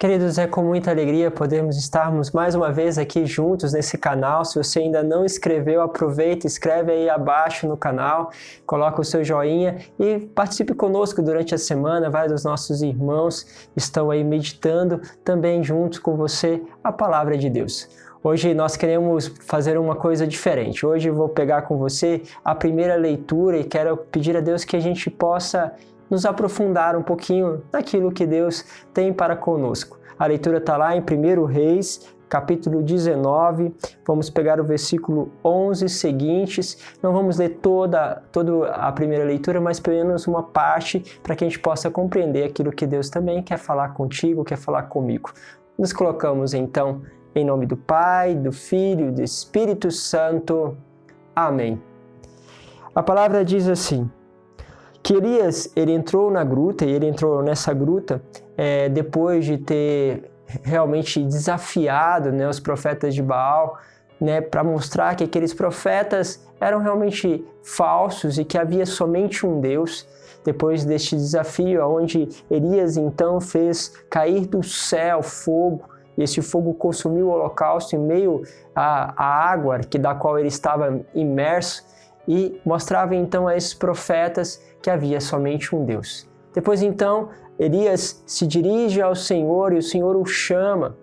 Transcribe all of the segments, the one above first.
Queridos, é com muita alegria podermos estarmos mais uma vez aqui juntos nesse canal. Se você ainda não inscreveu, aproveita, inscreve aí abaixo no canal, coloca o seu joinha e participe conosco durante a semana. Vários dos nossos irmãos estão aí meditando também juntos com você a palavra de Deus. Hoje nós queremos fazer uma coisa diferente. Hoje eu vou pegar com você a primeira leitura e quero pedir a Deus que a gente possa nos aprofundar um pouquinho naquilo que Deus tem para conosco. A leitura está lá em 1 Reis, capítulo 19, vamos pegar o versículo 11 seguintes. Não vamos ler toda a primeira leitura, mas pelo menos uma parte para que a gente possa compreender aquilo que Deus também quer falar contigo, quer falar comigo. Nos colocamos então em nome do Pai, do Filho e do Espírito Santo. Amém. A palavra diz assim: que Elias, ele entrou na gruta, e ele entrou nessa gruta depois de ter realmente desafiado os profetas de Baal, para mostrar que aqueles profetas eram realmente falsos e que havia somente um Deus. Depois deste desafio, onde Elias então fez cair do céu fogo, e esse fogo consumiu o holocausto em meio à água da qual ele estava imerso, e mostrava então a esses profetas que havia somente um Deus. Depois então, Elias se dirige ao Senhor e o Senhor o chama,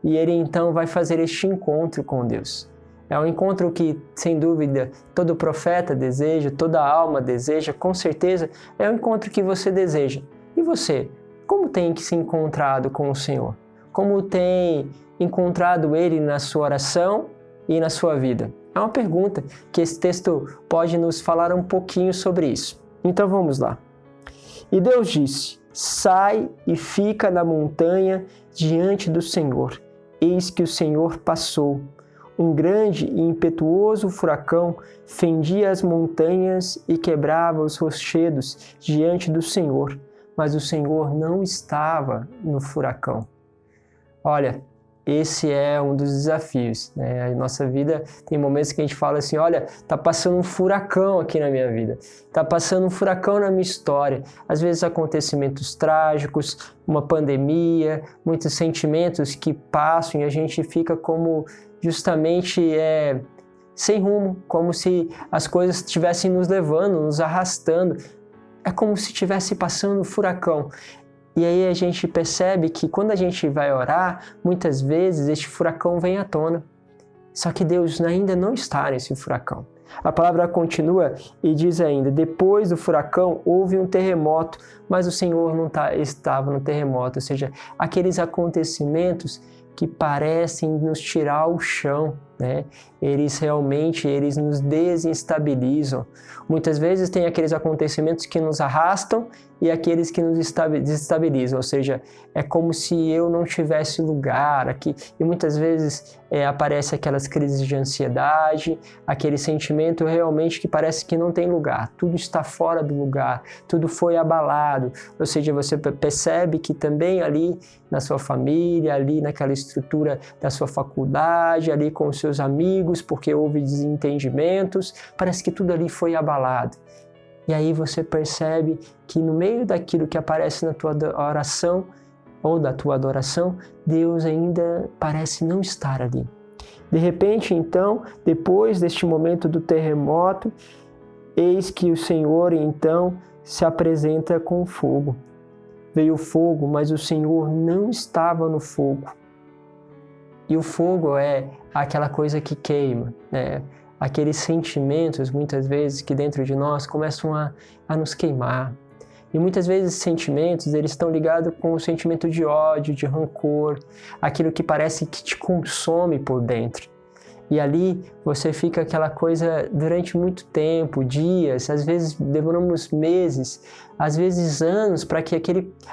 e ele então vai fazer este encontro com Deus. É um encontro que, sem dúvida, todo profeta deseja, toda alma deseja, com certeza é um encontro que você deseja. E você, como tem se encontrado com o Senhor? Como tem encontrado Ele na sua oração e na sua vida? É uma pergunta que esse texto pode nos falar um pouquinho sobre isso. Então vamos lá. E Deus disse: sai e fica na montanha diante do Senhor. Eis que o Senhor passou. Um grande e impetuoso furacão fendia as montanhas e quebrava os rochedos diante do Senhor. Mas o Senhor não estava no furacão. Olha, esse é um dos desafios, A nossa vida tem momentos que a gente fala assim: olha, tá passando um furacão aqui na minha vida, tá passando um furacão na minha história. Às vezes acontecimentos trágicos, uma pandemia, muitos sentimentos que passam e a gente fica como justamente sem rumo, como se as coisas estivessem nos levando, nos arrastando. É como se estivesse passando um furacão. E aí a gente percebe que quando a gente vai orar, muitas vezes este furacão vem à tona. Só que Deus ainda não está nesse furacão. A palavra continua e diz ainda: depois do furacão houve um terremoto, mas o Senhor não estava no terremoto. Ou seja, aqueles acontecimentos que parecem nos tirar o chão, Eles nos desestabilizam. Muitas vezes tem aqueles acontecimentos que nos arrastam e aqueles que nos desestabilizam, ou seja, é como se eu não tivesse lugar aqui. E muitas vezes aparecem aquelas crises de ansiedade, aquele sentimento realmente que parece que não tem lugar, tudo está fora do lugar, tudo foi abalado. Ou seja, você percebe que também ali na sua família, ali naquela estrutura da sua faculdade, ali com os seus amigos, porque houve desentendimentos, parece que tudo ali foi abalado. E aí você percebe que no meio daquilo que aparece na tua oração ou da tua adoração, Deus ainda parece não estar ali. De repente, então, depois deste momento do terremoto, eis que o Senhor então se apresenta com fogo. Veio o fogo, mas o Senhor não estava no fogo. E o fogo é aquela coisa que queima, Aqueles sentimentos, muitas vezes, que dentro de nós começam a nos queimar. E muitas vezes esses sentimentos, eles estão ligados com o sentimento de ódio, de rancor, aquilo que parece que te consome por dentro. E ali você fica aquela coisa durante muito tempo, dias, às vezes demoramos meses, às vezes anos, para que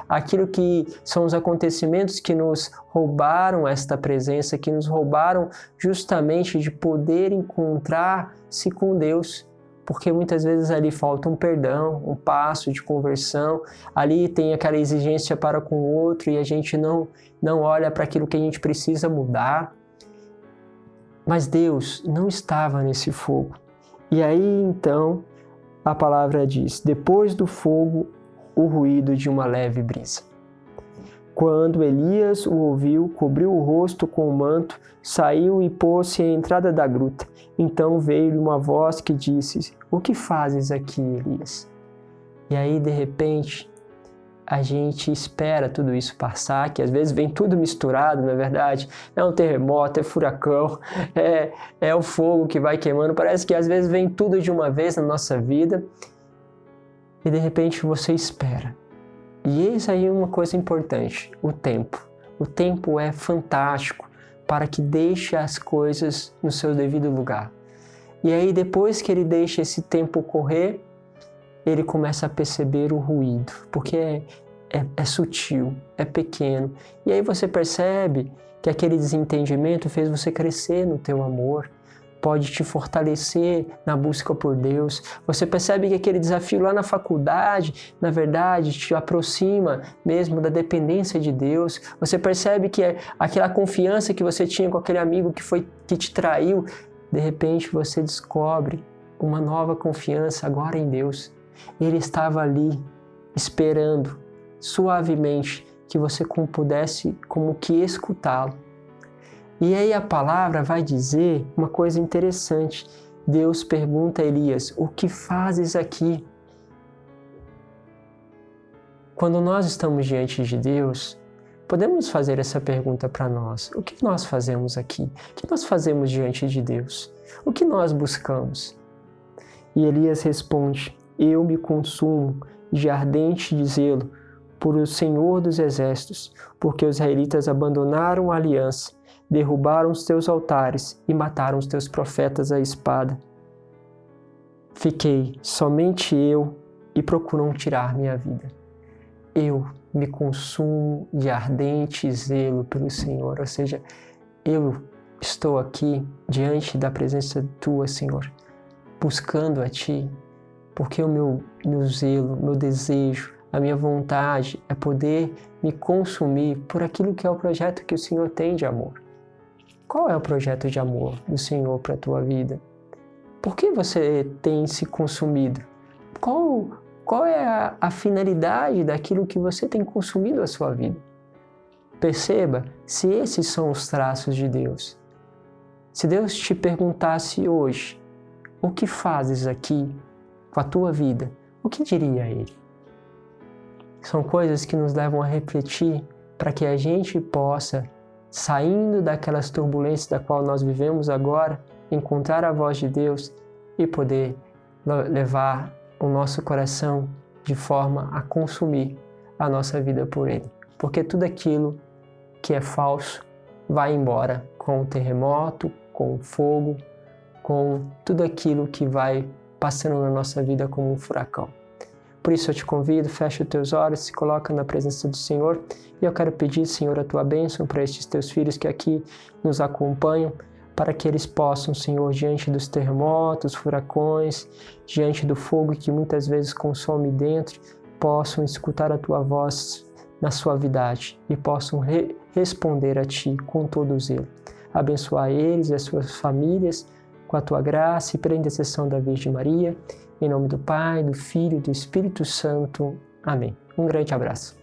aquilo que são os acontecimentos que nos roubaram esta presença, que nos roubaram justamente de poder encontrar-se com Deus. Porque muitas vezes ali falta um perdão, um passo de conversão, ali tem aquela exigência para com o outro e a gente não olha para aquilo que a gente precisa mudar. Mas Deus não estava nesse fogo. E aí então a palavra diz: depois do fogo, o ruído de uma leve brisa. Quando Elias o ouviu, cobriu o rosto com o manto, saiu e pôs-se à entrada da gruta. Então veio-lhe uma voz que disse: "O que fazes aqui, Elias?" E aí, de repente, a gente espera tudo isso passar, que às vezes vem tudo misturado, não é verdade? É um terremoto, é furacão, é o fogo que vai queimando. Parece que às vezes vem tudo de uma vez na nossa vida e de repente você espera. E isso aí é uma coisa importante, o tempo. O tempo é fantástico para que deixe as coisas no seu devido lugar. E aí, depois que ele deixa esse tempo correr, ele começa a perceber o ruído, porque é sutil, é pequeno. E aí você percebe que aquele desentendimento fez você crescer no teu amor, pode te fortalecer na busca por Deus. Você percebe que aquele desafio lá na faculdade, na verdade, te aproxima mesmo da dependência de Deus. Você percebe que aquela confiança que você tinha com aquele amigo que te traiu, de repente você descobre uma nova confiança agora em Deus. Ele estava ali, esperando, suavemente, que você pudesse como que escutá-lo. E aí a palavra vai dizer uma coisa interessante. Deus pergunta a Elias: "O que fazes aqui?" Quando nós estamos diante de Deus, podemos fazer essa pergunta para nós: o que nós fazemos aqui? O que nós fazemos diante de Deus? O que nós buscamos? E Elias responde: "Eu me consumo de ardente zelo por o Senhor dos Exércitos, porque os israelitas abandonaram a aliança, derrubaram os teus altares e mataram os teus profetas à espada. Fiquei somente eu e procuram tirar minha vida. Eu me consumo de ardente zelo pelo Senhor." Ou seja, eu estou aqui diante da presença tua, Senhor, buscando a Ti, porque o meu zelo, meu desejo, a minha vontade é poder me consumir por aquilo que é o projeto que o Senhor tem de amor. Qual é o projeto de amor do Senhor para a tua vida? Por que você tem se consumido? Qual é a finalidade daquilo que você tem consumido a sua vida? Perceba se esses são os traços de Deus. Se Deus te perguntasse hoje: "O que fazes aqui com a tua vida?", o que diria Ele? São coisas que nos levam a refletir para que a gente possa, saindo daquelas turbulências da qual nós vivemos agora, encontrar a voz de Deus e poder levar o nosso coração de forma a consumir a nossa vida por Ele. Porque tudo aquilo que é falso vai embora com o terremoto, com o fogo, com tudo aquilo que vai passando na nossa vida como um furacão. Por isso eu te convido, fecha os teus olhos, se coloca na presença do Senhor e eu quero pedir, Senhor, a tua bênção para estes teus filhos que aqui nos acompanham, para que eles possam, Senhor, diante dos terremotos, furacões, diante do fogo que muitas vezes consome dentro, possam escutar a tua voz na suavidade e possam responder a Ti com todo zelo. Abençoar eles e as suas famílias com a tua graça e pela intercessão da Virgem Maria. Em nome do Pai, do Filho e do Espírito Santo. Amém. Um grande abraço.